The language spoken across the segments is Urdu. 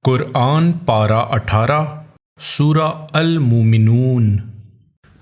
قرآن پارہ 18 سورہ المومنون۔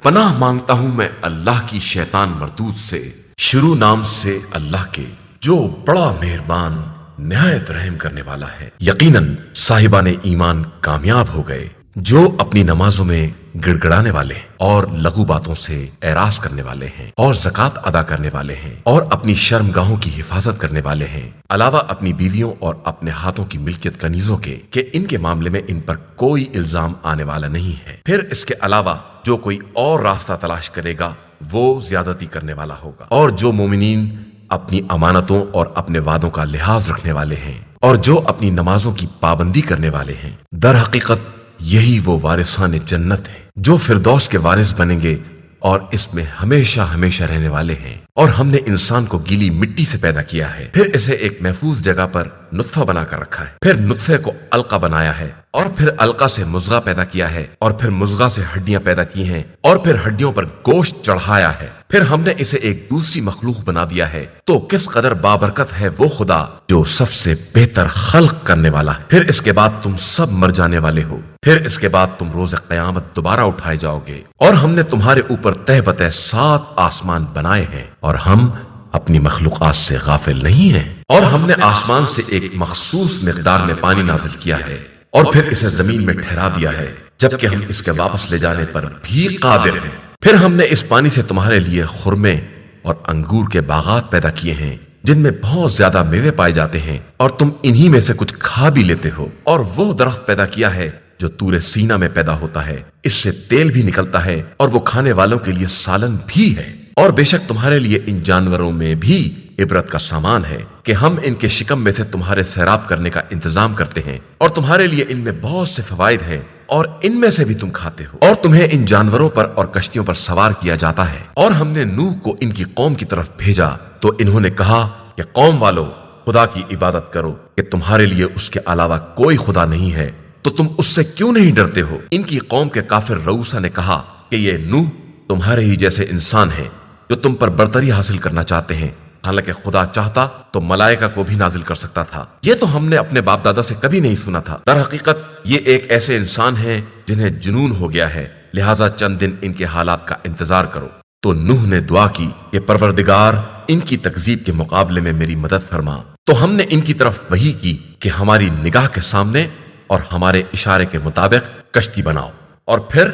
پناہ مانگتا ہوں میں اللہ کی شیطان مردود سے، شروع نام سے اللہ کے جو بڑا مہربان نہایت رحم کرنے والا ہے۔ یقیناً صاحبان ایمان کامیاب ہو گئے جو اپنی نمازوں میں گڑگڑانے والے ہیں اور لغو باتوں سے اعراض کرنے والے ہیں اور زکوٰۃ ادا کرنے والے ہیں اور اپنی شرمگاہوں کی حفاظت کرنے والے ہیں، علاوہ اپنی بیویوں اور اپنے ہاتھوں کی ملکیت کنیزوں کے کہ ان کے معاملے میں ان پر کوئی الزام آنے والا نہیں ہے۔ پھر اس کے علاوہ جو کوئی اور راستہ تلاش کرے گا وہ زیادتی کرنے والا ہوگا، اور جو مومنین اپنی امانتوں اور اپنے وعدوں کا لحاظ رکھنے والے ہیں اور جو اپنی نمازوں کی پابندی کرنے والے ہیں، در حقیقت یہی وہ وارثان جنت ہیں جو فردوس کے وارث بنیں گے اور اس میں ہمیشہ ہمیشہ رہنے والے ہیں۔ اور ہم نے انسان کو گیلی مٹی سے پیدا کیا ہے، پھر اسے ایک محفوظ جگہ پر نطفہ بنا کر رکھا ہے، پھر نطفے کو علقہ بنایا ہے، اور پھر علقہ سے مضغہ پیدا کیا ہے، اور پھر مضغہ سے ہڈیاں پیدا کی ہیں، اور پھر ہڈیوں پر گوشت چڑھایا ہے، پھر ہم نے اسے ایک دوسری مخلوق بنا دیا ہے۔ تو کس قدر بابرکت ہے وہ خدا جو سب سے بہتر خلق کرنے والا ہے۔ پھر اس کے بعد تم سب مر جانے والے ہو، پھر اس کے بعد تم روز قیامت دوبارہ اٹھائے جاؤ گے، اور ہم نے تمہارے اوپر تہ بتہ 7 آسمان بنائے ہیں، اور ہم اپنی مخلوقات سے غافل نہیں ہیں۔ اور ہم نے آسمان سے ایک مخصوص مقدار میں پانی نازل کیا ہے اور پھر اسے زمین میں ٹھہرا دیا ہے، جبکہ ہم اس کے واپس لے جانے پر بھی قادر ہیں۔ پھر ہم نے اس پانی سے تمہارے لیے خرمے اور انگور کے باغات پیدا کیے ہیں جن میں بہت زیادہ میوے پائے جاتے ہیں، اور تم انہی میں سے کچھ کھا بھی لیتے ہو۔ اور وہ درخت پیدا کیا ہے جو طور سینا میں پیدا ہوتا ہے، اس سے تیل بھی نکلتا ہے اور وہ کھانے والوں کے لیے سالن بھی ہے۔ اور بے شک تمہارے لیے ان جانوروں میں بھی عبرت کا سامان ہے کہ ہم ان کے شکم میں سے تمہارے سیراب کرنے کا انتظام کرتے ہیں، اور تمہارے لیے ان میں بہت سے فوائد ہیں، اور ان میں سے بھی تم کھاتے ہو، اور تمہیں ان جانوروں پر اور کشتیوں پر سوار کیا جاتا ہے۔ اور ہم نے نوح کو ان کی قوم کی طرف بھیجا تو انہوں نے کہا کہ قوم والو، خدا کی عبادت کرو کہ تمہارے لیے اس کے علاوہ کوئی خدا نہیں ہے، تو تم اس سے کیوں نہیں ڈرتے ہو؟ ان کی قوم کے کافر رؤوسا نے کہا کہ یہ نوح تمہارے ہی جیسے انسان ہیں جو تم پر برتری حاصل کرنا چاہتے ہیں، حالانکہ خدا چاہتا تو ملائکہ کو بھی نازل کر سکتا تھا۔ یہ تو ہم نے اپنے باپ دادا سے کبھی نہیں سنا تھا۔ در حقیقت یہ ایک ایسے انسان ہیں جنہیں جنون ہو گیا ہے، لہٰذا چند دن ان کے حالات کا انتظار کرو۔ تو نوح نے دعا کی کہ پروردگار ان کی تکذیب کے مقابلے میں میری مدد فرما۔ تو ہم نے ان کی طرف وحی کی کہ ہماری نگاہ کے سامنے اور ہمارے اشارے کے مطابق کشتی بناؤ، اور پھر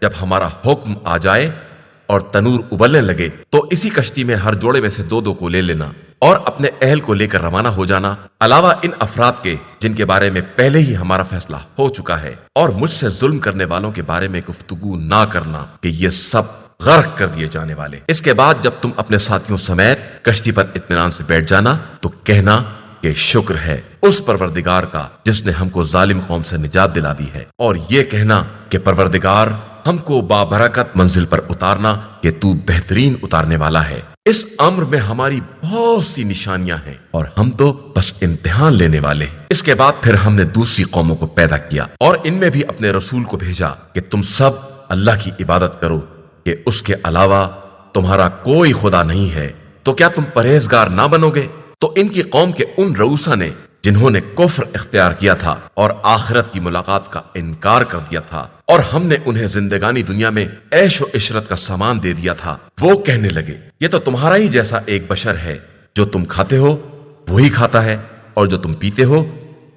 جب ہمارا حکم آ جائے اور تنور ابلنے لگے تو اسی کشتی میں ہر جوڑے میں سے 2 کو لے لینا اور اپنے اہل کو لے کر روانہ ہو جانا، علاوہ ان افراد کے جن کے بارے میں پہلے ہی ہمارا فیصلہ ہو چکا ہے، اور مجھ سے ظلم کرنے والوں کے بارے میں گفتگو نہ کرنا کہ یہ سب غرق کر دیے جانے والے۔ اس کے بعد جب تم اپنے ساتھیوں سمیت کشتی پر اطمینان سے بیٹھ جانا تو کہنا کہ شکر ہے اس پروردگار کا جس نے ہم کو ظالم قوم سے نجات دلا دی ہے، اور یہ کہنا کہ پروردگار ہم کو بابرکت منزل پر اتارنا کہ تو بہترین اتارنے والا ہے۔ اس امر میں ہماری بہت سی نشانیاں ہیں اور ہم تو بس امتحان لینے والے ہیں۔ اس کے بعد پھر ہم نے دوسری قوموں کو پیدا کیا اور ان میں بھی اپنے رسول کو بھیجا کہ تم سب اللہ کی عبادت کرو کہ اس کے علاوہ تمہارا کوئی خدا نہیں ہے، تو کیا تم پرہیزگار نہ بنو گے؟ تو ان کی قوم کے ان رؤوسا نے جنہوں نے کفر اختیار کیا تھا اور آخرت کی ملاقات کا انکار کر دیا تھا، اور ہم نے انہیں زندگانی دنیا میں عیش و عشرت کا سامان دے دیا تھا، وہ کہنے لگے یہ تو تمہارا ہی جیسا ایک بشر ہے، جو تم کھاتے ہو وہی کھاتا ہے، اور جو تم پیتے ہو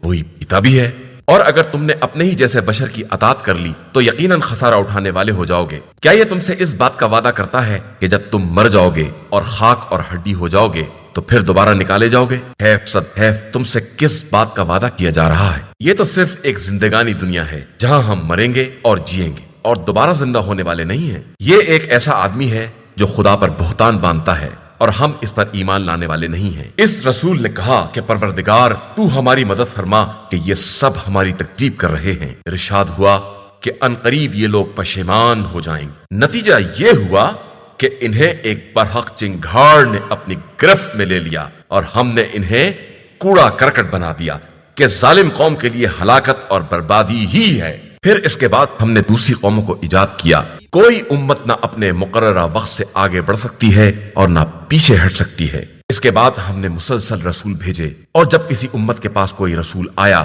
وہی پیتا بھی ہے، اور اگر تم نے اپنے ہی جیسے بشر کی اطاعت کر لی تو یقیناً خسارہ اٹھانے والے ہو جاؤ گے۔ کیا یہ تم سے اس بات کا وعدہ کرتا ہے کہ جب تم مر جاؤ گے اور خاک اور ہڈی ہو جاؤ گے تو پھر دوبارہ نکالے جاؤ گے؟ حیف صد حیف، تم سے کس بات کا وعدہ کیا جا رہا ہے؟ یہ تو صرف ایک زندگانی دنیا ہے جہاں ہم مریں گے اور جیئیں گے اور دوبارہ زندہ ہونے والے نہیں ہیں۔ یہ ایک ایسا آدمی ہے جو خدا پر بہتان باندھتا ہے اور ہم اس پر ایمان لانے والے نہیں ہیں۔ اس رسول نے کہا کہ پروردگار تو ہماری مدد فرما کہ یہ سب ہماری تکذیب کر رہے ہیں۔ ارشاد ہوا کہ عنقریب یہ لوگ پشیمان ہو جائیں گے۔ نتیجہ یہ ہوا کہ انہیں ایک برحق چنگھاڑ نے اپنی گرفت میں لے لیا اور ہم نے انہیں کوڑا کرکٹ بنا دیا کہ ظالم قوم کے لیے ہلاکت اور بربادی ہی ہے۔ پھر اس کے بعد ہم نے دوسری قوموں کو ایجاد کیا۔ کوئی امت نہ اپنے مقررہ وقت سے آگے بڑھ سکتی ہے اور نہ پیچھے ہٹ سکتی ہے۔ اس کے بعد ہم نے مسلسل رسول بھیجے، اور جب کسی امت کے پاس کوئی رسول آیا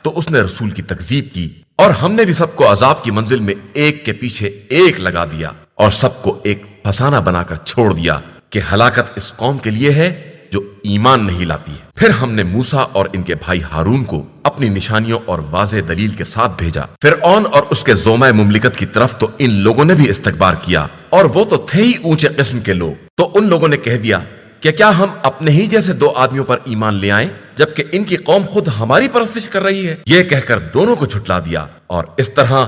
تو اس نے رسول کی تکذیب کی، اور ہم نے بھی سب کو عذاب کی منزل میں ایک کے پیچھے ایک لگا دیا اور سب کو ایک فسانہ بنا کر چھوڑ دیا کہ ہلاکت اس قوم کے لیے ہے جو ایمان نہیں لاتی ہے۔ پھر ہم نے موسیٰ اور ان کے بھائی ہارون کو اپنی نشانیوں اور واضح دلیل کے ساتھ بھیجا۔ فرعون اور اس کے زومہ مملکت کی طرف تو ان لوگوں نے بھی استکبار کیا، اور وہ تو تھے ہی اونچے قسم کے لوگ، تو ان لوگوں نے کہہ دیا کہ کیا ہم اپنے ہی جیسے دو آدمیوں پر ایمان لے آئیں جبکہ ان کی قوم خود ہماری پرستش کر رہی ہے؟ یہ کہہ کر دونوں کو جھٹلا دیا اور اس طرح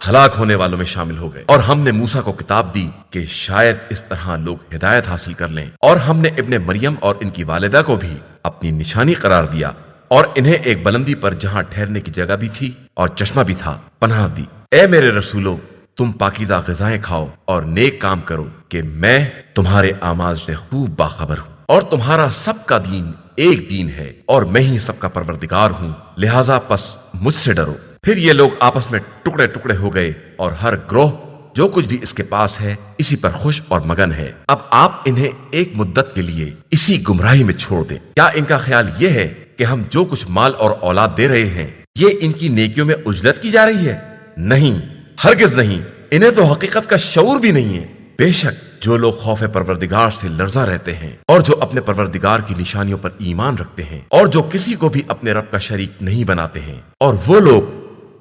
ہلاک ہونے والوں میں شامل ہو گئے۔ اور ہم نے موسیٰ کو کتاب دی کہ شاید اس طرح لوگ ہدایت حاصل کر لیں، اور ہم نے ابن مریم اور ان کی والدہ کو بھی اپنی نشانی قرار دیا، اور انہیں ایک بلندی پر جہاں ٹھہرنے کی جگہ بھی تھی اور چشمہ بھی تھا پناہ دی۔ اے میرے رسولو، تم پاکیزہ غذائیں کھاؤ اور نیک کام کرو کہ میں تمہارے اعمال سے خوب باخبر ہوں، اور تمہارا سب کا دین ایک دین ہے، اور میں ہی سب کا پروردگار ہوں، لہٰذا پس مجھ سے ڈرو۔ پھر یہ لوگ آپس میں ٹکڑے ٹکڑے ہو گئے، اور ہر گروہ جو کچھ بھی اس کے پاس ہے اسی پر خوش اور مگن ہے۔ اب آپ انہیں ایک مدت کے لیے اسی گمراہی میں چھوڑ دیں۔ کیا ان کا خیال یہ ہے کہ ہم جو کچھ مال اور اولاد دے رہے ہیں یہ ان کی نیکیوں میں اجرت کی جا رہی ہے؟ نہیں، ہرگز نہیں، انہیں تو حقیقت کا شعور بھی نہیں ہے۔ بے شک جو لوگ خوف پروردگار سے لرزہ رہتے ہیں اور جو اپنے پروردگار کی نشانیوں پر ایمان رکھتے ہیں اور جو کسی کو بھی اپنے رب کا شریک نہیں بناتے ہیں، اور وہ لوگ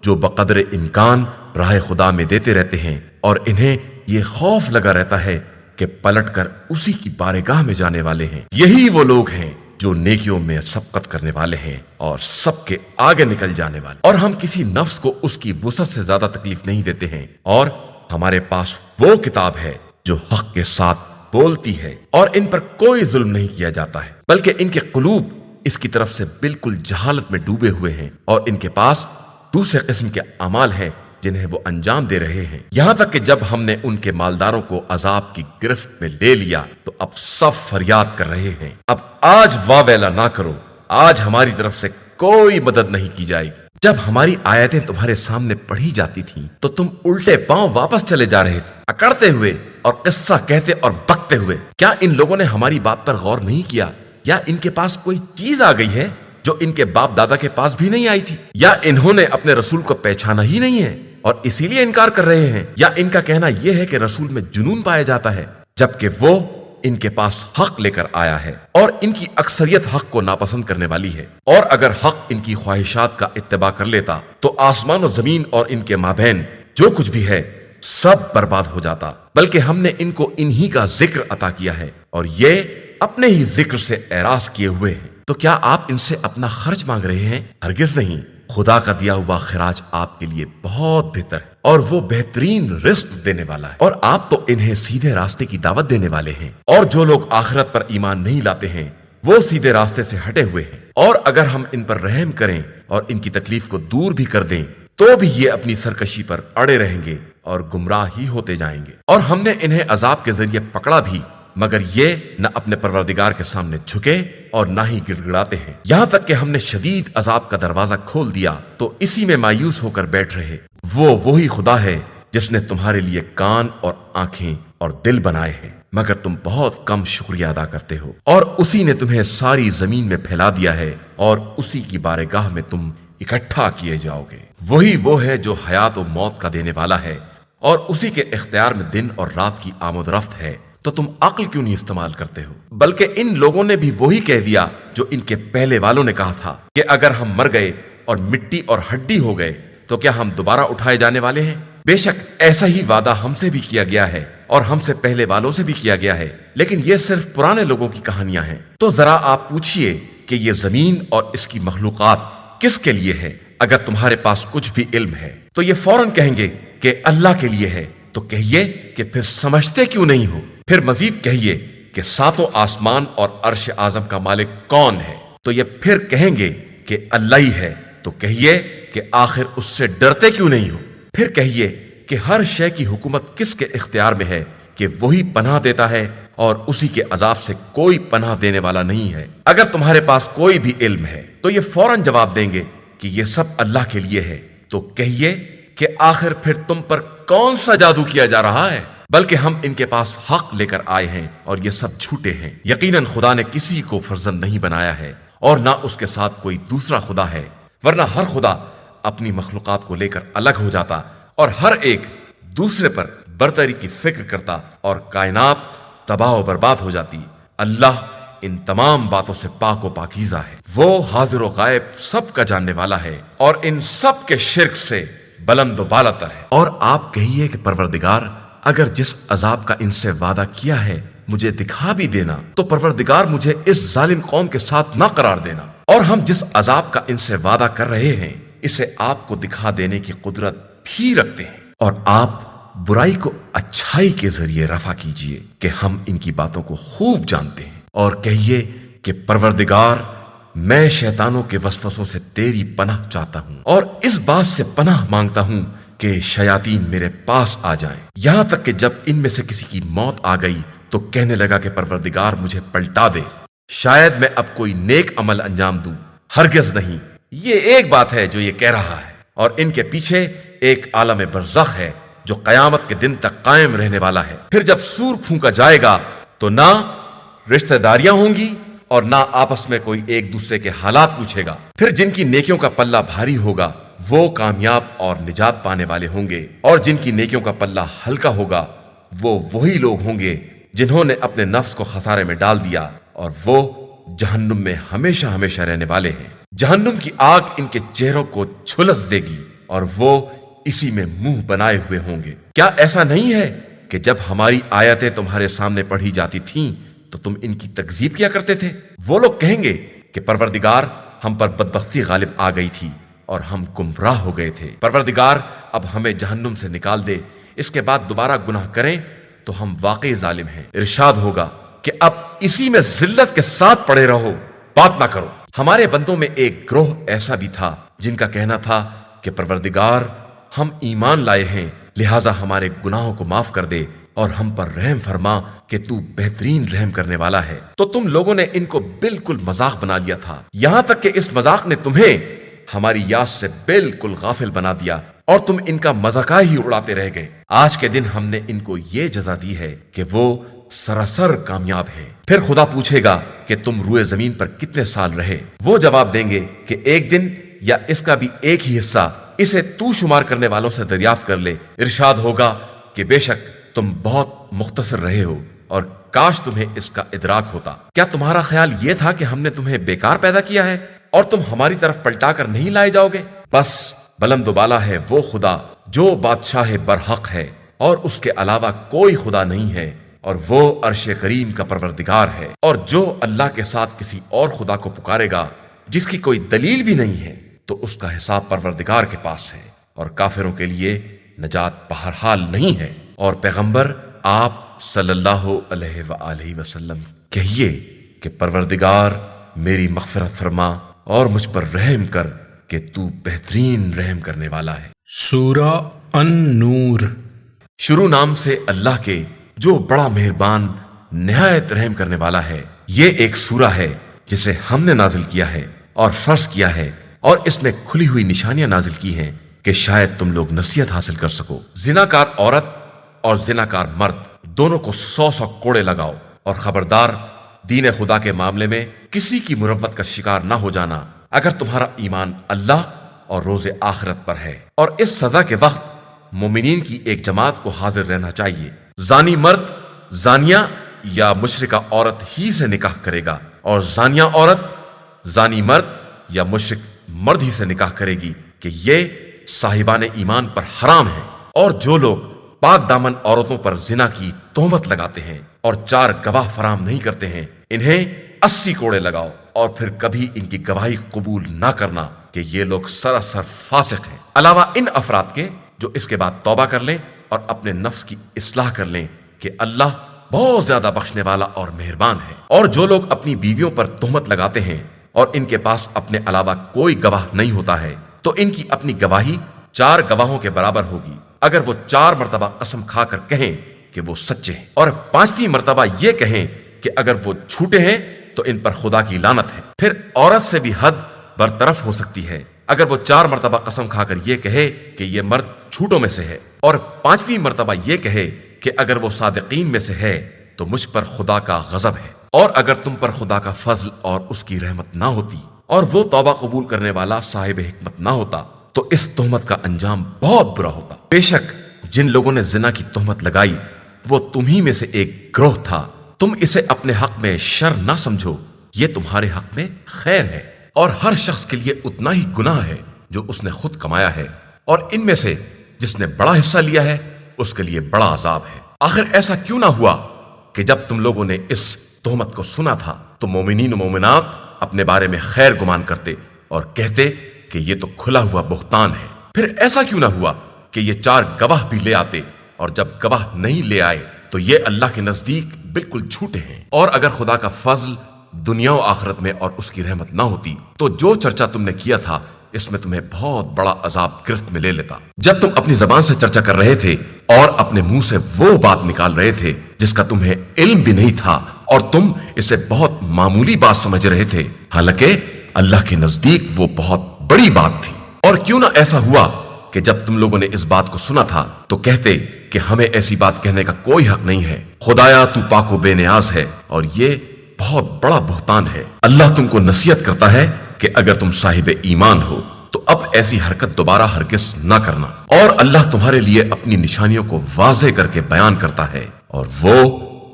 جو بقدر امکان راہ خدا میں دیتے رہتے ہیں اور انہیں یہ خوف لگا رہتا ہے کہ پلٹ کر اسی کی بارگاہ میں جانے والے ہیں، یہی وہ لوگ ہیں جو نیکیوں میں سبقت کرنے والے ہیں اور سب کے آگے نکل جانے والے۔ اور ہم کسی نفس کو اس کی وسعت سے زیادہ تکلیف نہیں دیتے ہیں، اور ہمارے پاس وہ کتاب ہے جو حق کے ساتھ بولتی ہے، اور ان پر کوئی ظلم نہیں کیا جاتا ہے، بلکہ ان کے قلوب اس کی طرف سے بالکل جہالت میں ڈوبے ہوئے ہیں، اور ان کے پاس دوسرے قسم کے اعمال ہیں جنہیں وہ انجام دے رہے ہیں، یہاں تک کہ جب ہم نے ان کے مالداروں کو عذاب کی گرفت میں لے لیا تو اب سب فریاد کر رہے ہیں، اب آج واویلا نہ کرو، آج ہماری طرف سے کوئی مدد نہیں کی جائے گی۔ جب ہماری آیتیں تمہارے سامنے پڑھی جاتی تھیں تو تم الٹے پاؤں واپس چلے جا رہے تھے، اکڑتے ہوئے اور قصہ کہتے اور بکتے ہوئے۔ کیا ان لوگوں نے ہماری بات پر غور نہیں کیا؟ یا ان کے پاس کوئی چیز آ گئی ہے جو ان کے باپ دادا کے پاس بھی نہیں آئی تھی؟ یا انہوں نے اپنے رسول کو پہچانا ہی نہیں ہے اور اسی لیے انکار کر رہے ہیں؟ یا ان کا کہنا یہ ہے کہ رسول میں جنون پایا جاتا ہے جبکہ وہ ان کے پاس حق لے کر آیا ہے، اور ان کی اکثریت حق کو ناپسند کرنے والی ہے، اور اگر حق ان کی خواہشات کا اتباع کر لیتا تو آسمان و زمین اور ان کے مابین جو کچھ بھی ہے سب برباد ہو جاتا، بلکہ ہم نے ان کو انہی کا ذکر عطا کیا ہے اور یہ اپنے ہی ذکر سے اعراض کیے ہوئے ہیں۔ تو کیا آپ ان سے اپنا خرچ مانگ رہے ہیں؟ ہرگز نہیں، خدا کا دیا ہوا خراج آپ کے لیے بہت بہتر ہے اور وہ بہترین رزق دینے والا ہے، اور آپ تو انہیں سیدھے راستے کی دعوت دینے والے ہیں، اور جو لوگ آخرت پر ایمان نہیں لاتے ہیں وہ سیدھے راستے سے ہٹے ہوئے ہیں، اور اگر ہم ان پر رحم کریں اور ان کی تکلیف کو دور بھی کر دیں تو بھی یہ اپنی سرکشی پر اڑے رہیں گے اور گمراہ ہی ہوتے جائیں گے۔ اور ہم نے انہیں عذاب کے ذریعے پکڑا بھی، مگر یہ نہ اپنے پروردگار کے سامنے جھکے اور نہ ہی گڑ گڑاتے ہیں، یہاں تک کہ ہم نے شدید عذاب کا دروازہ کھول دیا تو اسی میں مایوس ہو کر بیٹھ رہے۔ وہی خدا ہے جس نے تمہارے لیے کان اور آنکھیں اور دل بنائے ہیں، مگر تم بہت کم شکریہ ادا کرتے ہو، اور اسی نے تمہیں ساری زمین میں پھیلا دیا ہے اور اسی کی بارگاہ میں تم اکٹھا کیے جاؤ گے۔ وہی وہ ہے جو حیات و موت کا دینے والا ہے، اور اسی کے اختیار میں دن اور رات کی آمد رفت ہے، تو تم عقل کیوں نہیں استعمال کرتے ہو؟ بلکہ ان لوگوں نے بھی وہی کہہ دیا جو ان کے پہلے والوں نے کہا تھا کہ اگر ہم مر گئے اور مٹی اور ہڈی ہو گئے تو کیا ہم دوبارہ اٹھائے جانے والے ہیں؟ بے شک ایسا ہی وعدہ ہم سے بھی کیا گیا ہے اور ہم سے پہلے والوں سے بھی کیا گیا ہے، لیکن یہ صرف پرانے لوگوں کی کہانیاں ہیں۔ تو ذرا آپ پوچھئے کہ یہ زمین اور اس کی مخلوقات کس کے لیے ہے؟ اگر تمہارے پاس کچھ بھی علم ہے تو یہ فوراً کہیں گے کہ اللہ کے لیے ہے، تو کہیے کہ پھر سمجھتے کیوں نہیں ہو؟ پھر مزید کہیے کہ ساتوں آسمان اور عرش اعظم کا مالک کون ہے؟ تو یہ پھر کہیں گے کہ اللہ ہی ہے، تو کہیے کہ آخر اس سے ڈرتے کیوں نہیں ہو؟ پھر کہیے کہ ہر شے کی حکومت کس کے اختیار میں ہے کہ وہی پناہ دیتا ہے اور اسی کے عذاب سے کوئی پناہ دینے والا نہیں ہے۔ اگر تمہارے پاس کوئی بھی علم ہے تو یہ فوراً جواب دیں گے کہ یہ سب اللہ کے لیے ہے، تو کہیے کہ آخر پھر تم پر کون سا جادو کیا جا رہا ہے؟ بلکہ ہم ان کے پاس حق لے کر آئے ہیں اور یہ سب جھوٹے ہیں۔ یقیناً خدا نے کسی کو فرزند نہیں بنایا ہے اور نہ اس کے ساتھ کوئی دوسرا خدا ہے، ورنہ ہر خدا اپنی مخلوقات کو لے کر الگ ہو جاتا اور ہر ایک دوسرے پر برتری کی فکر کرتا اور کائنات تباہ و برباد ہو جاتی۔ اللہ ان تمام باتوں سے پاک و پاکیزہ ہے، وہ حاضر و غائب سب کا جاننے والا ہے اور ان سب کے شرک سے بلند و بالا تر ہے۔ اور آپ کہیے کہ پروردگار اگر جس عذاب کا ان سے وعدہ کیا ہے مجھے دکھا بھی دینا تو پروردگار مجھے اس ظالم قوم کے ساتھ نہ قرار دینا، اور ہم جس عذاب کا ان سے وعدہ کر رہے ہیں اسے آپ کو دکھا دینے کی قدرت بھی رکھتے ہیں، اور آپ برائی کو اچھائی کے ذریعے رفع کیجئے کہ ہم ان کی باتوں کو خوب جانتے ہیں۔ اور کہیے کہ پروردگار میں شیطانوں کے وسوسوں سے تیری پناہ چاہتا ہوں اور اس بات سے پناہ مانگتا ہوں کہ شیاطین میرے پاس آ جائیں، یہاں تک کہ جب ان میں سے کسی کی موت آ گئی تو کہنے لگا کہ پروردگار مجھے پلٹا دے، شاید میں اب کوئی نیک عمل انجام دوں۔ ہرگز نہیں، یہ ایک بات ہے جو یہ کہہ رہا ہے، اور ان کے پیچھے ایک عالم برزخ ہے جو قیامت کے دن تک قائم رہنے والا ہے۔ پھر جب سور پھونکا جائے گا تو نہ رشتہ داریاں ہوں گی اور نہ آپس میں کوئی ایک دوسرے کے حالات پوچھے گا۔ پھر جن کی نیکیوں کا پلہ بھاری ہوگا وہ کامیاب اور نجات پانے والے ہوں گے، اور جن کی نیکیوں کا پلہ ہلکا ہوگا وہ وہی لوگ ہوں گے جنہوں نے اپنے نفس کو خسارے میں ڈال دیا، اور وہ جہنم میں ہمیشہ ہمیشہ رہنے والے ہیں۔ جہنم کی آگ ان کے چہروں کو جھلس دے گی اور وہ اسی میں منہ بنائے ہوئے ہوں گے۔ کیا ایسا نہیں ہے کہ جب ہماری آیتیں تمہارے سامنے پڑھی جاتی تھیں تو تم ان کی تکذیب کیا کرتے تھے؟ وہ لوگ کہیں گے کہ پروردگار ہم پر بدبختی غالب آ گئی تھی اور ہم گمراہ ہو گئے تھے، پروردگار اب ہمیں جہنم سے نکال دے، اس کے بعد دوبارہ گناہ کریں تو ہم واقعی ظالم ہیں۔ ارشاد ہوگا کہ اب اسی میں ذلت کے ساتھ پڑے رہو، بات نہ کرو۔ ہمارے بندوں میں ایک گروہ ایسا بھی تھا جن کا کہنا تھا کہ پروردگار ہم ایمان لائے ہیں لہٰذا ہمارے گناہوں کو معاف کر دے اور ہم پر رحم فرما کہ تو بہترین رحم کرنے والا ہے۔ تو تم لوگوں نے ان کو بالکل مذاق بنا لیا تھا، یہاں تک کہ اس مذاق نے تمہیں ہماری یاد سے بالکل غافل بنا دیا اور تم ان کا مذاق ہی اڑاتے رہ گئے۔ آج کے دن ہم نے ان کو یہ جزا دی ہے کہ وہ سراسر کامیاب ہیں۔ پھر خدا پوچھے گا کہ تم روئے زمین پر کتنے سال رہے؟ وہ جواب دیں گے کہ ایک دن یا اس کا بھی ایک ہی حصہ، اسے تو شمار کرنے والوں سے دریافت کر لے۔ ارشاد ہوگا کہ بے شک تم بہت مختصر رہے ہو اور کاش تمہیں اس کا ادراک ہوتا۔ کیا تمہارا خیال یہ تھا کہ ہم نے تمہیں بیکار پیدا کیا ہے اور تم ہماری طرف پلٹا کر نہیں لائے جاؤ گے؟ بس بلند و بالا ہے وہ خدا جو بادشاہ برحق ہے اور اس کے علاوہ کوئی خدا نہیں ہے، اور وہ عرش کریم کا پروردگار ہے، اور جو اللہ کے ساتھ کسی اور خدا کو پکارے گا جس کی کوئی دلیل بھی نہیں ہے تو اس کا حساب پروردگار کے پاس ہے، اور کافروں کے لیے نجات بہرحال نہیں ہے۔ اور پیغمبر آپ صلی اللہ علیہ وآلہ وسلم کہیے کہ پروردگار میری مغفرت فرما اور مجھ پر رحم کر کہ تو بہترین رحم کرنے والا ہے۔ سورہ النور۔ شروع نام سے اللہ کے جو بڑا مہربان نہایت رحم کرنے والا ہے۔ یہ ایک سورہ ہے جسے ہم نے نازل کیا ہے اور فرض کیا ہے، اور اس میں کھلی ہوئی نشانیاں نازل کی ہیں کہ شاید تم لوگ نصیحت حاصل کر سکو۔ زناکار عورت اور زناکار مرد دونوں کو 100 کوڑے لگاؤ، اور خبردار دین خدا کے معاملے میں کسی کی مروت کا شکار نہ ہو جانا اگر تمہارا ایمان اللہ اور روز آخرت پر ہے۔ اور اس سزا کے وقت مومنین کی ایک جماعت کو حاضر رہنا چاہیے۔ زانی مرد زانیہ یا مشرکہ عورت ہی سے نکاح کرے گا، اور زانیہ عورت زانی مرد یا مشرک مرد ہی سے نکاح کرے گی کہ یہ صاحبان ایمان پر حرام ہے۔ اور جو لوگ پاک دامن عورتوں پر زنا کی تہمت لگاتے ہیں اور 4 گواہ فراہم نہیں کرتے ہیں انہیں 80 کوڑے لگاؤ، اور پھر کبھی ان کی گواہی قبول نہ کرنا کہ یہ لوگ سراسر فاسق ہیں، علاوہ ان افراد کے جو اس کے بعد توبہ کر لیں اور اپنے نفس کی اصلاح کر لیں کہ اللہ بہت زیادہ بخشنے والا اور مہربان ہے۔ اور جو لوگ اپنی بیویوں پر تہمت لگاتے ہیں اور ان کے پاس اپنے علاوہ کوئی گواہ نہیں ہوتا ہے تو ان کی اپنی گواہی 4 گواہوں کے برابر ہوگی، اگر وہ 4 مرتبہ قسم کھا کر کہیں کہ وہ سچے ہیں، اور 5ویں مرتبہ یہ کہیں کہ اگر وہ جھوٹے ہیں تو ان پر خدا کی لعنت ہے۔ پھر عورت سے بھی حد برطرف ہو سکتی ہے، اگر وہ 4 مرتبہ قسم کھا کر یہ کہے کہ یہ مرد جھوٹوں میں سے ہے، اور 5ویں مرتبہ یہ کہے کہ اگر وہ صادقین میں سے ہے تو مجھ پر خدا کا غضب ہے۔ اور اگر تم پر خدا کا فضل اور اس کی رحمت نہ ہوتی اور وہ توبہ قبول کرنے والا صاحب حکمت نہ ہوتا تو اس تہمت کا انجام بہت برا ہوتا۔ بے شک جن لوگوں نے زنا کی تہمت لگائی وہ تمہیں میں سے ایک گروہ تھا، تم اسے اپنے حق میں شر نہ سمجھو، یہ تمہارے حق میں خیر ہے، اور ہر شخص کے لیے اتنا ہی گناہ ہے جو اس نے خود کمایا ہے، اور ان میں سے جس نے بڑا حصہ لیا ہے اس کے لیے بڑا عذاب ہے۔ آخر ایسا کیوں نہ ہوا کہ جب تم لوگوں نے اس تہمت کو سنا تھا تو مومنین و مومنات اپنے بارے میں خیر گمان کرتے اور کہتے کہ یہ تو کھلا ہوا بہتان ہے۔ پھر ایسا کیوں نہ ہوا کہ یہ 4 گواہ بھی لے آتے، اور جب گواہ نہیں لے آئے تو یہ اللہ کے نزدیک بالکل جھوٹے ہیں۔ اور اگر خدا کا فضل دنیا و آخرت میں اور اس کی رحمت نہ ہوتی تو جو چرچا تم نے کیا تھا اس میں تمہیں بہت بڑا عذاب گرفت میں لے لیتا۔ جب تم اپنی زبان سے چرچا کر رہے تھے اور اپنے منہ سے وہ بات نکال رہے تھے جس کا تمہیں علم بھی نہیں تھا، اور تم اسے بہت معمولی بات سمجھ رہے تھے، حالانکہ اللہ کے نزدیک وہ بہت بڑی بات تھی۔ اور کیوں نہ ایسا ہوا کہ جب تم لوگوں نے اس بات کو سنا تھا تو کہتے کہ ہمیں ایسی بات کہنے کا کوئی حق نہیں ہے، خدایا تو پاک و بے نیاز ہے، اور یہ بہت بڑا بہتان ہے۔ اللہ تم کو نصیحت کرتا ہے کہ اگر تم صاحب ایمان ہو تو اب ایسی حرکت دوبارہ ہرگز نہ کرنا، اور اللہ تمہارے لیے اپنی نشانیوں کو واضح کر کے بیان کرتا ہے، اور وہ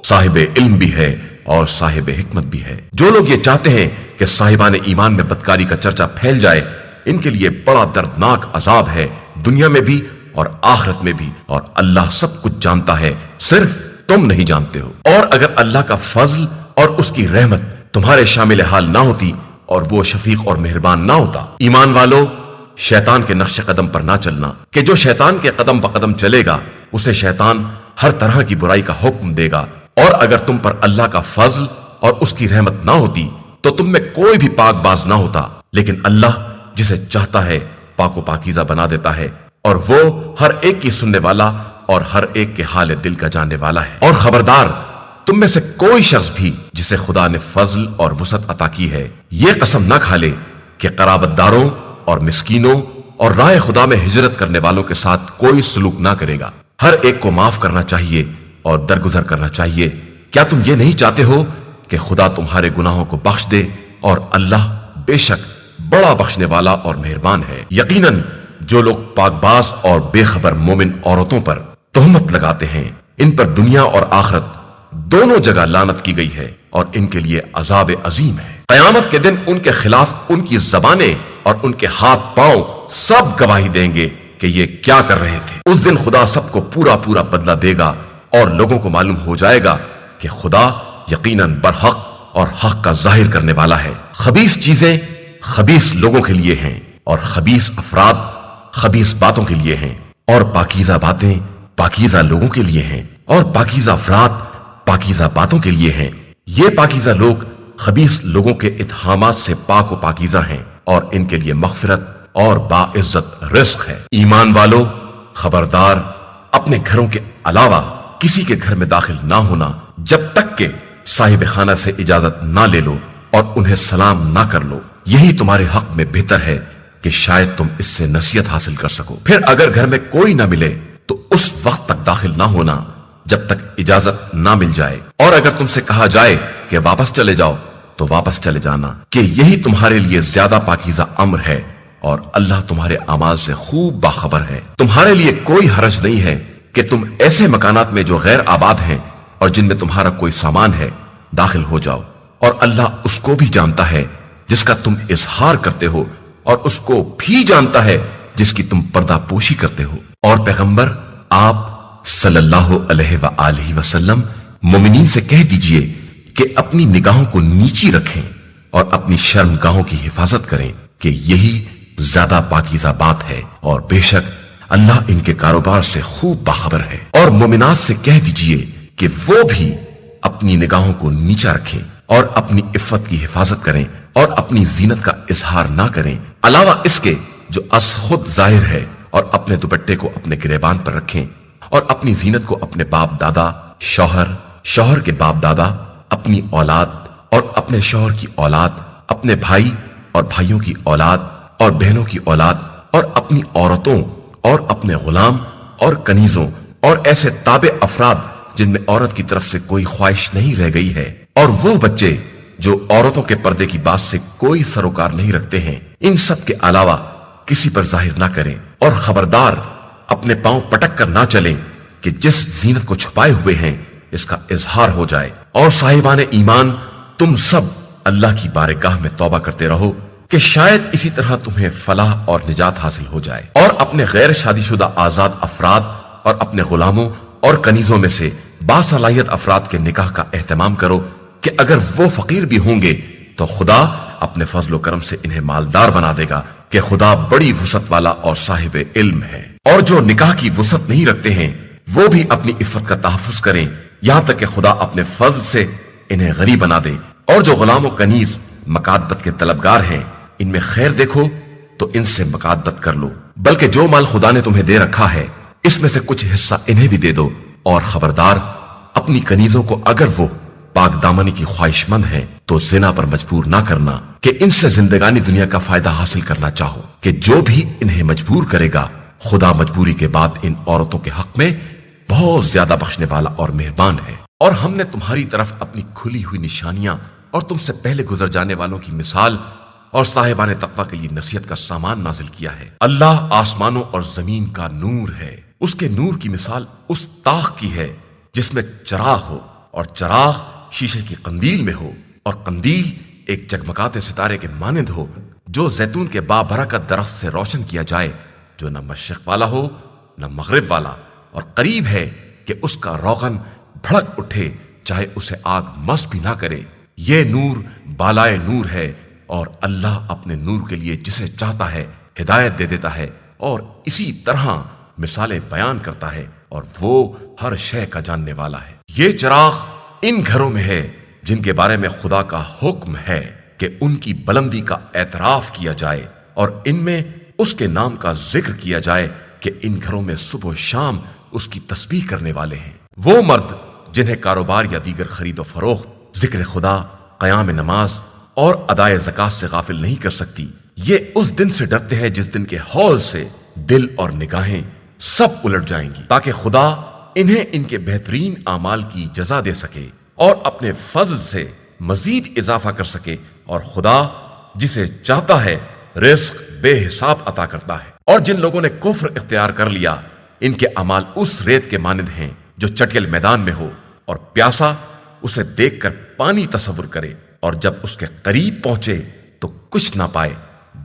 صاحب علم بھی ہے اور صاحب حکمت بھی ہے۔ جو لوگ یہ چاہتے ہیں کہ صاحبان ایمان میں بدکاری کا چرچا پھیل جائے، ان کے لیے بڑا دردناک عذاب ہے، دنیا میں بھی اور آخرت میں بھی، اور اللہ سب کچھ جانتا ہے، صرف تم نہیں جانتے ہو۔ اور اگر اللہ کا فضل اور اس کی رحمت تمہارے شامل حال نہ ہوتی اور وہ شفیق اور مہربان نہ ہوتا، ایمان والو شیطان کے نقش قدم پر نہ چلنا، کہ جو شیطان کے قدم بقدم چلے گا اسے شیطان ہر طرح کی برائی کا حکم دے گا۔ اور اگر تم پر اللہ کا فضل اور اس کی رحمت نہ ہوتی تو تم میں کوئی بھی پاک باز نہ ہوتا، لیکن اللہ جسے چاہتا ہے پاک و پاکیزہ بنا دیتا ہے، اور وہ ہر ایک کی سننے والا اور ہر ایک کے حال دل کا جاننے والا ہے۔ اور خبردار، تم میں سے کوئی شخص بھی جسے خدا نے فضل اور وسعت عطا کی ہے یہ قسم نہ کھا لے کہ قرابت داروں اور مسکینوں اور راہ خدا میں ہجرت کرنے والوں کے ساتھ کوئی سلوک نہ کرے گا۔ ہر ایک کو معاف کرنا چاہیے اور درگزر کرنا چاہیے۔ کیا تم یہ نہیں چاہتے ہو کہ خدا تمہارے گناہوں کو بخش دے؟ اور اللہ بے شک بڑا بخشنے والا اور مہربان ہے۔ یقیناً جو لوگ پاک باز اور بے خبر مومن عورتوں پر تہمت لگاتے ہیں ان پر دنیا اور آخرت دونوں جگہ لعنت کی گئی ہے، اور ان کے لیے عذاب عظیم ہے۔ قیامت کے دن ان کے خلاف ان کی زبانیں اور ان کے ہاتھ پاؤں سب گواہی دیں گے کہ یہ کیا کر رہے تھے۔ اس دن خدا سب کو پورا پورا بدلہ دے گا، اور لوگوں کو معلوم ہو جائے گا کہ خدا یقیناً برحق اور حق کا ظاہر کرنے والا ہے۔ خبیث چیزیں خبیث لوگوں کے لیے ہیں، اور خبیث افراد خبیث باتوں کے لیے ہیں، اور پاکیزہ باتیں پاکیزہ لوگوں کے لیے ہیں، اور پاکیزہ افراد پاکیزہ باتوں کے لیے ہیں۔ یہ پاکیزہ لوگ خبیث لوگوں کے اتہامات سے پاک و پاکیزہ ہیں، اور ان کے لیے مغفرت اور باعزت رزق ہے۔ ایمان والو خبردار، اپنے گھروں کے علاوہ کسی کے گھر میں داخل نہ ہونا جب تک کہ صاحب خانہ سے اجازت نہ لے لو اور انہیں سلام نہ کر لو، یہی تمہارے حق میں بہتر ہے کہ شاید تم اس سے نصیحت حاصل کر سکو۔ پھر اگر گھر میں کوئی نہ ملے تو اس وقت تک داخل نہ ہونا جب تک اجازت نہ مل جائے، اور اگر تم سے کہا جائے کہ واپس چلے جاؤ تو واپس چلے جانا، کہ یہی تمہارے لیے زیادہ پاکیزہ امر ہے، اور اللہ تمہارے اعمال سے خوب باخبر ہے۔ تمہارے لیے کوئی حرج نہیں ہے کہ تم ایسے مکانات میں جو غیر آباد ہیں اور جن میں تمہارا کوئی سامان ہے داخل ہو جاؤ، اور اللہ اس کو بھی جانتا ہے جس کا تم اظہار کرتے ہو، اور اس کو بھی جانتا ہے جس کی تم پردہ پوشی کرتے ہو۔ اور پیغمبر آپ صلی اللہ علیہ وآلہ وسلم مومنین سے کہہ دیجئے کہ اپنی نگاہوں کو نیچی رکھیں اور اپنی شرمگاہوں کی حفاظت کریں، کہ یہی زیادہ پاکیزہ بات ہے، اور بے شک اللہ ان کے کاروبار سے خوب باخبر ہے۔ اور مومنات سے کہہ دیجئے کہ وہ بھی اپنی نگاہوں کو نیچا رکھیں اور اپنی عفت کی حفاظت کریں اور اپنی زینت کا اظہار نہ کریں، علاوہ اس کے جو از خود ظاہر ہے، اور اپنے دوپٹے کو اپنے گریبان پر رکھیں، اور اپنی زینت کو اپنے باپ دادا، شوہر کے باپ دادا، اپنی اولاد اور اپنے شوہر کی اولاد، اپنے بھائی اور بھائیوں کی اولاد اور بہنوں کی اولاد، اور اپنی عورتوں اور اپنے غلام اور کنیزوں، اور ایسے تابع افراد جن میں عورت کی طرف سے کوئی خواہش نہیں رہ گئی ہے، اور وہ بچے جو عورتوں کے پردے کی بات سے کوئی سروکار نہیں رکھتے ہیں، ان سب کے علاوہ کسی پر ظاہر نہ کریں، اور خبردار اپنے پاؤں پٹک کر نہ چلیں کہ جس زینت کو چھپائے ہوئے ہیں اس کا اظہار ہو جائے۔ اور صاحبان ایمان، تم سب اللہ کی بارگاہ میں توبہ کرتے رہو کہ شاید اسی طرح تمہیں فلاح اور نجات حاصل ہو جائے، اور اپنے غیر شادی شدہ آزاد افراد اور اپنے غلاموں اور کنیزوں میں سے باصلاحیت افراد کے نکاح کا اہتمام کرو کہ اگر وہ فقیر بھی ہوں گے تو خدا اپنے فضل و کرم سے انہیں مالدار بنا دے گا کہ خدا بڑی وسعت والا اور صاحب علم ہے۔ اور جو نکاح کی وسعت نہیں رکھتے ہیں وہ بھی اپنی عفت کا تحفظ کریں یہاں تک کہ خدا اپنے فضل سے انہیں غنی بنا دے۔ اور جو غلام و کنیز مکاتبت کے طلبگار ہیں، ان میں خیر دیکھو تو ان سے مکاتبت کر لو، بلکہ جو مال خدا نے تمہیں دے رکھا ہے اس میں سے کچھ حصہ انہیں بھی دے دو۔ اور خبردار اپنی کنیزوں کو اگر وہ پاک دامنی کی خواہش مند ہیں تو زنا پر مجبور نہ کرنا کہ ان سے زندگانی دنیا کا فائدہ حاصل کرنا چاہو، کہ جو بھی انہیں مجبور کرے گا خدا مجبوری کے بعد ان عورتوں کے حق میں بہت زیادہ بخشنے والا اور مہربان ہے۔ اور ہم نے تمہاری طرف اپنی کھلی ہوئی نشانیاں اور تم سے پہلے گزر جانے والوں کی مثال اور صاحبان تقوی کے لیے نصیحت کا سامان نازل کیا ہے۔ اللہ آسمانوں اور زمین کا نور ہے، اس کے نور کی مثال اس طاق کی ہے جس میں چراغ ہو، اور چراغ شیشے کی قندیل میں ہو، اور قندیل ایک جگمگاتے ستارے کے مانند ہو جو زیتون کے بابرکت درخت سے روشن کیا جائے، جو نہ مشرق والا ہو نہ مغرب والا، اور قریب ہے کہ اس کا روغن بھڑک اٹھے چاہے اسے آگ مس بھی نہ کرے۔ یہ نور بالائے نور ہے، اور اللہ اپنے نور کے لیے جسے چاہتا ہے ہدایت دے دیتا ہے، اور اسی طرح مثالیں بیان کرتا ہے، اور وہ ہر شے کا جاننے والا ہے۔ یہ چراغ ان گھروں میں ہے جن کے بارے میں خدا کا حکم ہے کہ ان کی بلندی کا اعتراف کیا جائے، اور ان میں اس کے نام کا ذکر کیا جائے کہ ان گھروں میں صبح و شام اس کی تسبیح کرنے والے ہیں۔ وہ مرد جنہیں کاروبار یا دیگر خرید و فروخت ذکر خدا، قیام نماز اور ادائے زکات سے غافل نہیں کر سکتی، یہ اس دن سے ڈرتے ہیں جس دن کے حوض سے دل اور نگاہیں سب الٹ جائیں گی، تاکہ خدا انہیں ان کے بہترین اعمال کی جزا دے سکے اور اپنے فضل سے مزید اضافہ کر سکے۔ اور خدا جسے چاہتا ہے رزق بے حساب عطا کرتا ہے۔ اور جن لوگوں نے کفر اختیار کر لیا، ان کے اعمال اس ریت کے مانند ہیں جو چٹیل میدان میں ہو، اور پیاسا اسے دیکھ کر پانی تصور کرے، اور جب اس کے قریب پہنچے تو کچھ نہ پائے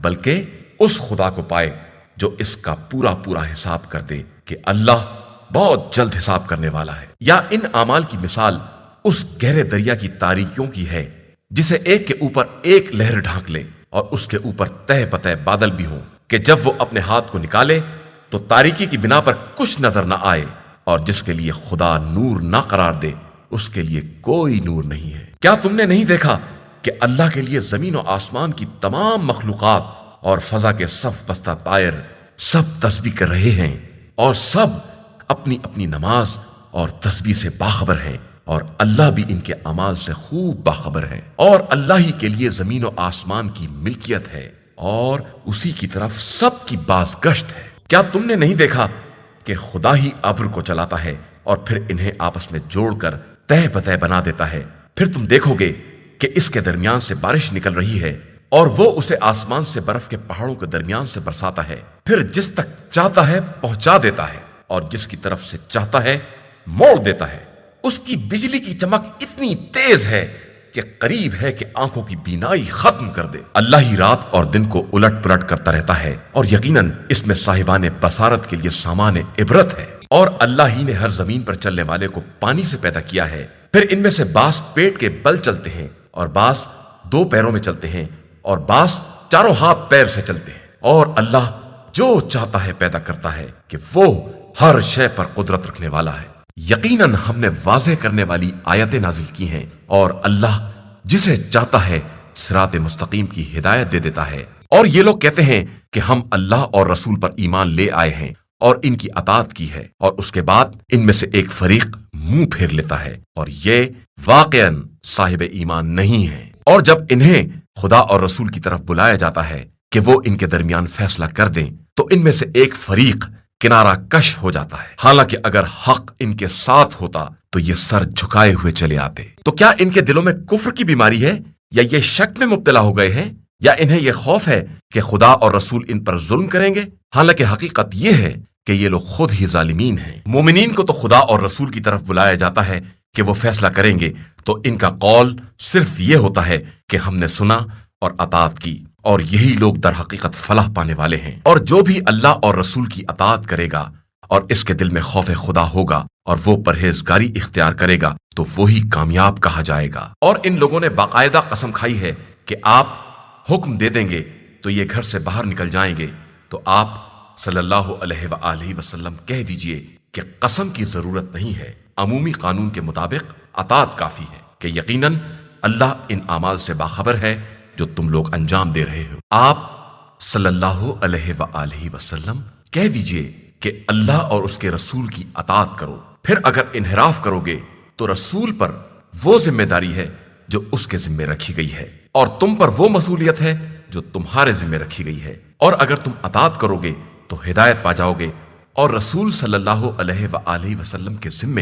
بلکہ اس خدا کو پائے جو اس کا پورا پورا حساب کر دے کہ اللہ بہت جلد حساب کرنے والا ہے۔ یا ان اعمال کی مثال اس گہرے دریا کی تاریکیوں کی ہے جسے ایک کے اوپر ایک لہر ڈھانک لے، اور اس کے اوپر تہ بتہ بادل بھی ہوں، کہ جب وہ اپنے ہاتھ کو نکالے تو تاریکی کی بنا پر کچھ نظر نہ آئے، اور جس کے لیے خدا نور نہ قرار دے اس کے لیے کوئی نور نہیں ہے۔ کیا تم نے نہیں دیکھا کہ اللہ کے لیے زمین و آسمان کی تمام مخلوقات اور فضا کے صف بستہ طائر سب تسبیح کر رہے ہیں، اور سب اپنی اپنی نماز اور تسبیح سے باخبر ہیں، اور اللہ بھی ان کے اعمال سے خوب باخبر ہے۔ اور اللہ ہی کے لیے زمین و آسمان کی ملکیت ہے، اور اسی کی طرف سب کی بازگشت ہے۔ کیا تم نے نہیں دیکھا کہ خدا ہی ابر کو چلاتا ہے اور پھر انہیں آپس میں جوڑ کر تہ بتہ بنا دیتا ہے؟ پھر تم دیکھو گے کہ اس کے درمیان سے بارش نکل رہی ہے، اور وہ اسے آسمان سے برف کے پہاڑوں کے درمیان سے برساتا ہے، پھر جس تک چاہتا ہے پہنچا دیتا ہے، اور جس کی طرف سے چاہتا ہے موڑ دیتا ہے۔ اس کی بجلی کی چمک اتنی تیز ہے کہ قریب ہے کہ آنکھوں کی بینائی ختم کر دے۔ اللہ ہی رات اور دن کو الٹ پلٹ کرتا رہتا ہے، اور یقیناً اس میں صاحبان بصارت کے لیے سامان عبرت ہے۔ اور اللہ ہی نے ہر زمین پر چلنے والے کو پانی سے پیدا کیا ہے، پھر ان میں سے بعض پیٹ کے بل چلتے ہیں، اور بعض دو پیروں میں چلتے ہیں، اور بعض چاروں ہاتھ پیر سے چلتے ہیں۔ اور اللہ جو چاہتا ہے پیدا کرتا ہے کہ وہ ہر شے پر قدرت رکھنے والا ہے۔ یقیناً ہم نے واضح کرنے والی آیتیں نازل کی ہیں، اور اللہ جسے چاہتا ہے صراط مستقیم کی ہدایت دے دیتا ہے۔ اور یہ لوگ کہتے ہیں کہ ہم اللہ اور رسول پر ایمان لے آئے ہیں اور ان کی اطاعت کی ہے، اور اس کے بعد ان میں سے ایک فریق منہ پھیر لیتا ہے، اور یہ واقعاً صاحب ایمان نہیں ہے۔ اور جب انہیں خدا اور رسول کی طرف بلایا جاتا ہے کہ وہ ان کے درمیان فیصلہ کر دیں تو ان میں سے ایک فریق کنارہ کش ہو جاتا ہے، حالانکہ اگر حق ان کے ساتھ ہوتا تو یہ سر جھکائے ہوئے چلے آتے۔ تو کیا ان کے دلوں میں کفر کی بیماری ہے یا یہ شک میں مبتلا ہو گئے ہیں، یا انہیں یہ خوف ہے کہ خدا اور رسول ان پر ظلم کریں گے؟ حالانکہ حقیقت یہ ہے کہ یہ لوگ خود ہی ظالمین ہیں۔ مومنین کو تو خدا اور رسول کی طرف بلایا جاتا ہے کہ وہ فیصلہ کریں گے، تو ان کا قول صرف یہ ہوتا ہے کہ ہم نے سنا اور اطاعت کی، اور یہی لوگ در حقیقت فلاح پانے والے ہیں۔ اور جو بھی اللہ اور رسول کی اطاعت کرے گا اور اس کے دل میں خوف خدا ہوگا اور وہ پرہیزگاری اختیار کرے گا تو وہی کامیاب کہا جائے گا۔ اور ان لوگوں نے باقاعدہ قسم کھائی ہے کہ آپ حکم دے دیں گے تو یہ گھر سے باہر نکل جائیں گے، تو آپ صلی اللہ علیہ وآلہ وسلم کہہ دیجئے کہ قسم کی ضرورت نہیں ہے، عمومی قانون کے مطابق اطاعت کافی ہے، کہ یقیناً اللہ ان اعمال سے باخبر ہے جو تم لوگ انجام دے رہے ہو۔ آپ صلی اللہ علیہ وآلہ وسلم کہہ دیجئے کہ اللہ اور اس کے رسول کی اطاعت کرو، پھر اگر انحراف کرو گے تو رسول پر وہ ذمہ داری ہے جو اس کے ذمہ رکھی گئی ہے، اور تم پر وہ مسئولیت ہے جو تمہارے ذمہ رکھی گئی ہے، اور اگر تم اطاعت کرو گے تو ہدایت پا جاؤ گے، اور رسول صلی اللہ علیہ وآلہ وسلم کے ذمہ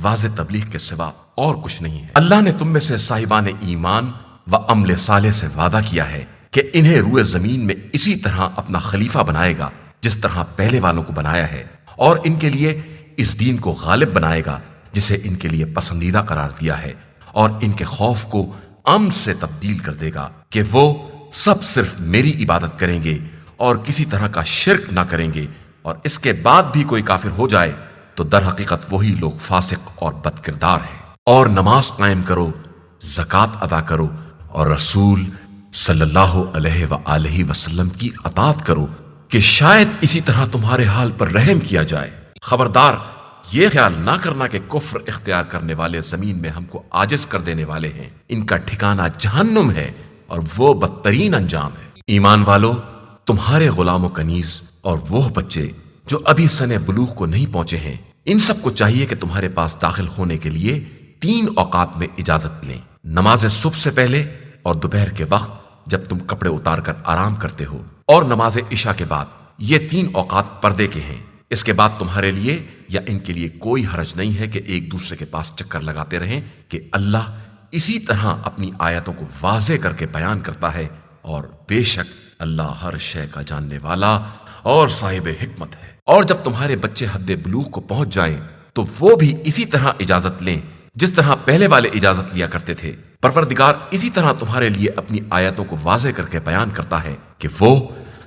واضح تبلیغ کے سوا اور کچھ نہیں ہے۔ اللہ نے تم میں سے صاحبان ایمان و عمل صالح سے وعدہ کیا ہے کہ انہیں روئے زمین میں اسی طرح اپنا خلیفہ بنائے گا جس طرح پہلے والوں کو بنایا ہے، اور ان کے لیے اس دین کو غالب بنائے گا جسے ان کے لیے پسندیدہ قرار دیا ہے، اور ان کے خوف کو امن سے تبدیل کر دے گا کہ وہ سب صرف میری عبادت کریں گے اور کسی طرح کا شرک نہ کریں گے، اور اس کے بعد بھی کوئی کافر ہو جائے تو در حقیقت وہی لوگ فاسق اور بد کردار ہیں۔ اور نماز قائم کرو، زکوٰۃ ادا کرو، اور رسول صلی اللہ علیہ وآلہ وسلم کی اطاعت کرو کہ شاید اسی طرح تمہارے حال پر رحم کیا جائے۔ خبردار یہ خیال نہ کرنا کہ کفر اختیار کرنے والے زمین میں ہم کو عاجز کر دینے والے ہیں، ان کا ٹھکانہ جہنم ہے اور وہ بدترین انجام ہے۔ ایمان والو، تمہارے غلام و کنیز اور وہ بچے جو ابھی سن بلوغ کو نہیں پہنچے ہیں، ان سب کو چاہیے کہ تمہارے پاس داخل ہونے کے لیے 3 اوقات میں اجازت لیں، نماز صبح سے پہلے اور دوپہر کے وقت جب تم کپڑے اتار کر آرام کرتے ہو، اور نماز عشاء کے بعد۔ یہ 3 اوقات پردے کے ہیں۔ اس کے بعد تمہارے لیے یا ان کے لیے کوئی حرج نہیں ہے کہ ایک دوسرے کے پاس چکر لگاتے رہیں، کہ اللہ اسی طرح اپنی آیتوں کو واضح کر کے بیان کرتا ہے، اور بے شک اللہ ہر شے کا جاننے والا اور صاحب حکمت ہے۔ اور جب تمہارے بچے حد بلوغ کو پہنچ جائیں تو وہ بھی اسی طرح اجازت لیں جس طرح پہلے والے اجازت لیا کرتے تھے۔ پروردگار اسی طرح تمہارے لیے اپنی آیتوں کو واضح کر کے بیان کرتا ہے کہ وہ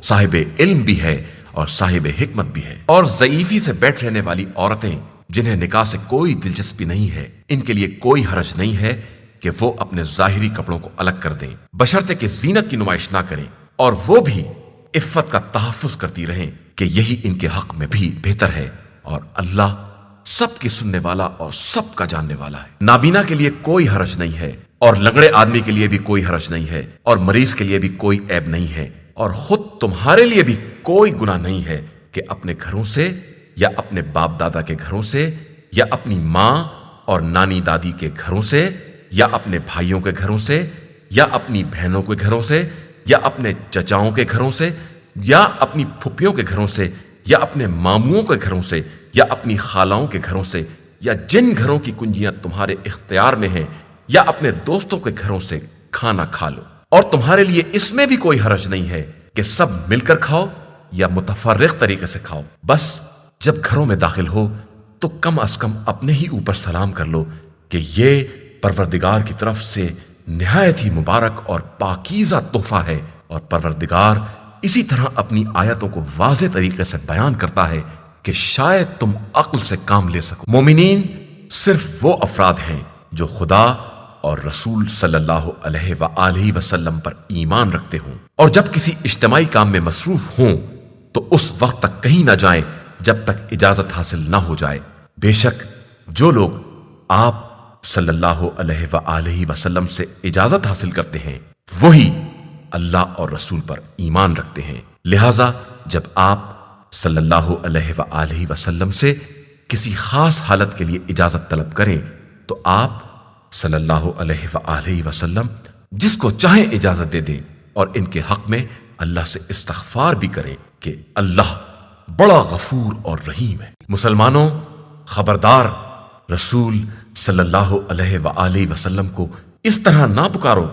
صاحب علم بھی ہے اور صاحب حکمت بھی ہے۔ اور ضعیفی سے بیٹھ رہنے والی عورتیں جنہیں نکاح سے کوئی دلچسپی نہیں ہے، ان کے لیے کوئی حرج نہیں ہے کہ وہ اپنے ظاہری کپڑوں کو الگ کر دیں، بشرطے کہ زینت کی نمائش نہ کریں، اور وہ بھی عفت کا تحفظ کرتی رہیں، کہ یہی ان کے حق میں بھی بہتر ہے، اور اللہ سب کی سننے والا اور سب کا جاننے والا ہے۔ نابینا کے لیے کوئی حرج نہیں ہے، اور لنگڑے آدمی کے لیے بھی کوئی حرج نہیں ہے، اور مریض کے لیے بھی کوئی عیب نہیں ہے، اور خود تمہارے لیے بھی کوئی گناہ نہیں ہے کہ اپنے گھروں سے یا اپنے باپ دادا کے گھروں سے یا اپنی ماں اور نانی دادی کے گھروں سے یا اپنے بھائیوں کے گھروں سے یا اپنی بہنوں کے گھروں سے یا اپنے چچاؤں کے گھروں سے یا اپنی پھپھیوں کے گھروں سے یا اپنے ماموؤں کے گھروں سے یا اپنی خالاؤں کے گھروں سے، یا جن گھروں کی کنجیاں تمہارے اختیار میں ہیں، یا اپنے دوستوں کے گھروں سے کھانا کھا لو۔ اور تمہارے لیے اس میں بھی کوئی حرج نہیں ہے کہ سب مل کر کھاؤ یا متفرق طریقے سے کھاؤ، بس جب گھروں میں داخل ہو تو کم از کم اپنے ہی اوپر سلام کر لو کہ یہ پروردگار کی طرف سے نہایت ہی مبارک اور پاکیزہ تحفہ ہے، اور پروردگار اسی طرح اپنی آیتوں کو واضح طریقے سے بیان کرتا ہے کہ شاید تم عقل سے کام لے سکو۔ مومنین صرف وہ افراد ہیں جو خدا اور رسول صلی اللہ علیہ وآلہ وسلم پر ایمان رکھتے ہوں، اور جب کسی اجتماعی کام میں مصروف ہوں تو اس وقت تک کہیں نہ جائیں جب تک اجازت حاصل نہ ہو جائے۔ بے شک جو لوگ آپ صلی اللہ علیہ وآلہ وسلم سے اجازت حاصل کرتے ہیں وہی اللہ اور رسول پر ایمان رکھتے ہیں، لہذا جب آپ صلی اللہ علیہ وآلہ وسلم سے کسی خاص حالت کے لیے اجازت طلب کریں تو آپ صلی اللہ علیہ وآلہ وسلم جس کو چاہیں اجازت دے دیں، اور ان کے حق میں اللہ سے استغفار بھی کریں کہ اللہ بڑا غفور اور رحیم ہے۔ مسلمانوں، خبردار، رسول صلی اللہ علیہ وآلہ وسلم کو اس طرح نہ پکارو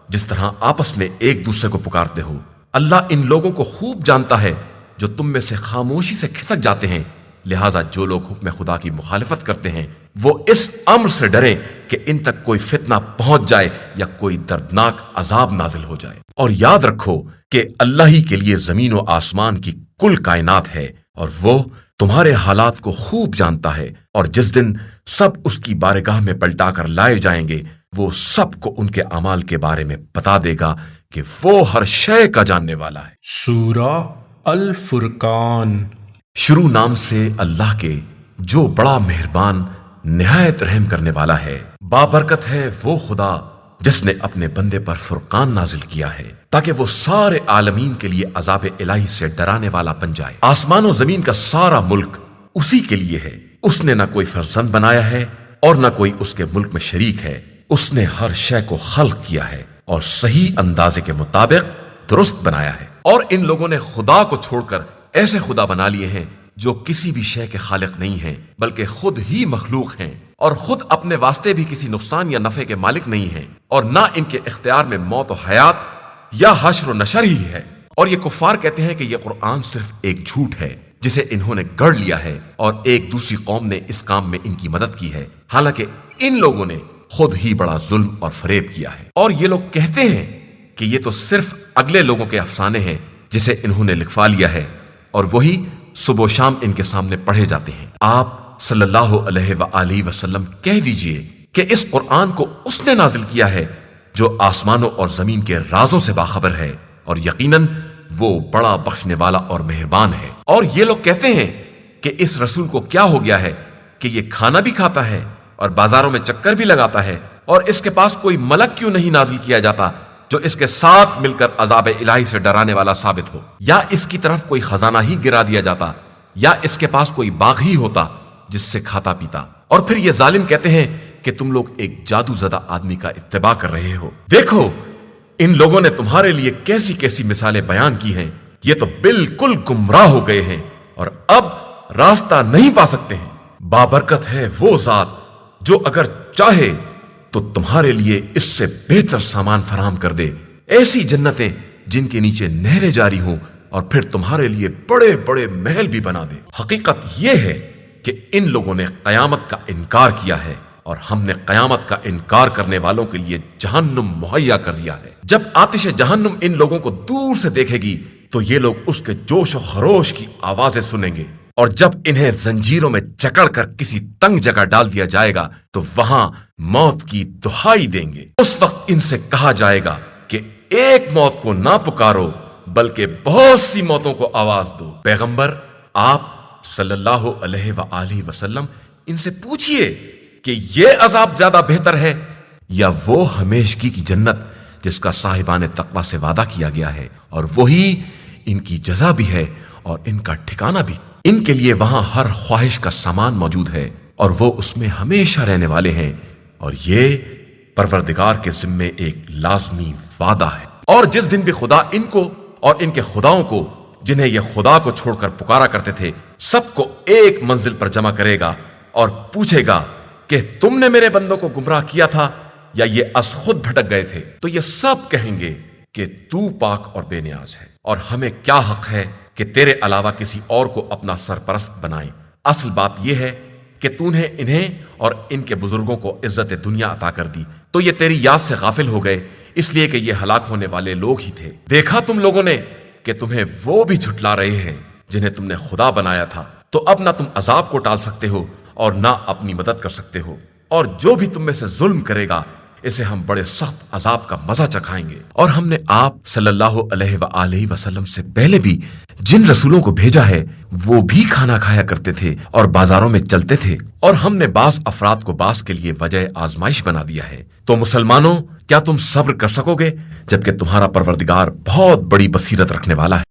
جس طرح آپس میں ایک دوسرے کو پکارتے ہو۔ اللہ ان لوگوں کو خوب جانتا ہے جو تم میں سے خاموشی سے کھسک جاتے ہیں، لہٰذا جو لوگ حکم خدا کی مخالفت کرتے ہیں وہ اس امر سے ڈریں کہ ان تک کوئی فتنہ پہنچ جائے یا کوئی دردناک عذاب نازل ہو جائے۔ اور یاد رکھو کہ اللہ ہی کے لیے زمین و آسمان کی کل کائنات ہے، اور وہ تمہارے حالات کو خوب جانتا ہے، اور جس دن سب اس کی بارگاہ میں پلٹا کر لائے جائیں گے وہ سب کو ان کے اعمال کے بارے میں بتا دے گا کہ وہ ہر شے کا جاننے والا ہے۔ سورہ الفرقان۔ شروع نام سے اللہ کے جو بڑا مہربان نہایت رحم کرنے والا ہے۔ بابرکت ہے وہ خدا جس نے اپنے بندے پر فرقان نازل کیا ہے تاکہ وہ سارے عالمین کے لیے عذاب الہی سے ڈرانے والا بن جائے۔ آسمان و زمین کا سارا ملک اسی کے لیے ہے، اس نے نہ کوئی فرزند بنایا ہے اور نہ کوئی اس کے ملک میں شریک ہے۔ اس نے ہر شے کو خلق کیا ہے اور صحیح اندازے کے مطابق درست بنایا ہے۔ اور ان لوگوں نے خدا کو چھوڑ کر ایسے خدا بنا لیے ہیں جو کسی بھی شے کے خالق نہیں ہیں بلکہ خود ہی مخلوق ہیں، اور خود اپنے واسطے بھی کسی نقصان یا نفع کے مالک نہیں ہیں، اور نہ ان کے اختیار میں موت و حیات یا حشر و نشر ہی ہے۔ اور یہ کفار کہتے ہیں کہ یہ قرآن صرف ایک جھوٹ ہے جسے انہوں نے گڑھ لیا ہے، اور ایک دوسری قوم نے اس کام میں ان کی مدد کی ہے، حالانکہ ان لوگوں نے خود ہی بڑا ظلم اور فریب کیا ہے۔ اور یہ لوگ کہتے ہیں کہ یہ تو صرف اگلے لوگوں کے افسانے ہیں جسے انہوں نے لکھوا لیا ہے، اور وہی صبح و شام ان کے سامنے پڑھے جاتے ہیں۔ آپ صلی اللہ علیہ وآلہ وسلم کہہ دیجئے کہ اس قرآن کو اس نے نازل کیا ہے جو آسمانوں اور زمین کے رازوں سے باخبر ہے، اور یقیناً وہ بڑا بخشنے والا اور مہربان ہے۔ اور یہ لوگ کہتے ہیں کہ اس رسول کو کیا ہو گیا ہے کہ یہ کھانا بھی کھاتا ہے اور بازاروں میں چکر بھی لگاتا ہے، اور اس کے پاس کوئی ملک کیوں نہیں نازل کیا جاتا جو اس کے ساتھ مل کر عذاب الہی سے ڈرانے والا ثابت ہو، یا اس کی طرف کوئی خزانہ ہی گرا دیا جاتا، یا اس کے پاس کوئی باغ ہی ہوتا جس سے کھاتا پیتا۔ اور پھر یہ ظالم کہتے ہیں کہ تم لوگ ایک جادو زدہ آدمی کا اتباع کر رہے ہو۔ دیکھو ان لوگوں نے تمہارے لیے کیسی کیسی مثالیں بیان کی ہیں، یہ تو بالکل گمراہ ہو گئے ہیں اور اب راستہ نہیں پا سکتے ہیں۔ بابرکت ہے وہ ذات جو اگر چاہے تو تمہارے لیے اس سے بہتر سامان فراہم کر دے، ایسی جنتیں جن کے نیچے نہریں جاری ہوں، اور پھر تمہارے لیے بڑے بڑے محل بھی بنا دے۔ حقیقت یہ ہے کہ ان لوگوں نے قیامت کا انکار کیا ہے، اور ہم نے قیامت کا انکار کرنے والوں کے لیے جہنم مہیا کر دیا ہے۔ جب آتش جہنم ان لوگوں کو دور سے دیکھے گی تو یہ لوگ اس کے جوش و خروش کی آوازیں سنیں گے، اور جب انہیں زنجیروں میں جکڑ کر کسی تنگ جگہ ڈال دیا جائے گا تو وہاں موت کی دہائی دیں گے۔ اس وقت ان سے کہا جائے گا کہ ایک موت کو نہ پکارو بلکہ بہت سی موتوں کو آواز دو۔ پیغمبر آپ صلی اللہ علیہ وآلہ وسلم ان سے پوچھئے کہ یہ عذاب زیادہ بہتر ہے یا وہ ہمیشگی کی جنت جس کا صاحبان تقوی سے وعدہ کیا گیا ہے، اور وہی ان کی جزا بھی ہے اور ان کا ٹھکانہ بھی۔ ان کے لیے وہاں ہر خواہش کا سامان موجود ہے، اور وہ اس میں ہمیشہ رہنے والے ہیں، اور یہ پروردگار کے ذمے ایک لازمی وعدہ ہے۔ اور جس دن بھی خدا ان کو اور ان کے خداؤں کو جنہیں یہ خدا کو چھوڑ کر پکارا کرتے تھے سب کو ایک منزل پر جمع کرے گا اور پوچھے گا کہ تم نے میرے بندوں کو گمراہ کیا تھا یا یہ از خود بھٹک گئے تھے، تو یہ سب کہیں گے کہ تو پاک اور بے نیاز ہے، اور ہمیں کیا حق ہے کہ تیرے علاوہ کسی اور کو اپنا سرپرست بنائیں۔ اصل بات یہ ہے کہ تو نے انہیں اور ان کے بزرگوں کو عزت دنیا عطا کر دی، تو یہ تیری یاد سے غافل ہو گئے، اس لیے کہ یہ ہلاک ہونے والے لوگ ہی تھے۔ دیکھا تم لوگوں نے کہ تمہیں وہ بھی جھٹلا رہے ہیں جنہیں تم نے خدا بنایا تھا، تو اب نہ تم عذاب کو ٹال سکتے ہو اور نہ اپنی مدد کر سکتے ہو، اور جو بھی تم میں سے ظلم کرے گا اسے ہم بڑے سخت عذاب کا مزہ چکھائیں گے۔ اور ہم نے آپ صلی اللہ علیہ وآلہ وسلم سے پہلے بھی جن رسولوں کو بھیجا ہے وہ بھی کھانا کھایا کرتے تھے اور بازاروں میں چلتے تھے، اور ہم نے بعض افراد کو بعض کے لیے وجہ آزمائش بنا دیا ہے۔ تو مسلمانوں کیا تم صبر کر سکو گے جبکہ تمہارا پروردگار بہت بڑی بصیرت رکھنے والا ہے؟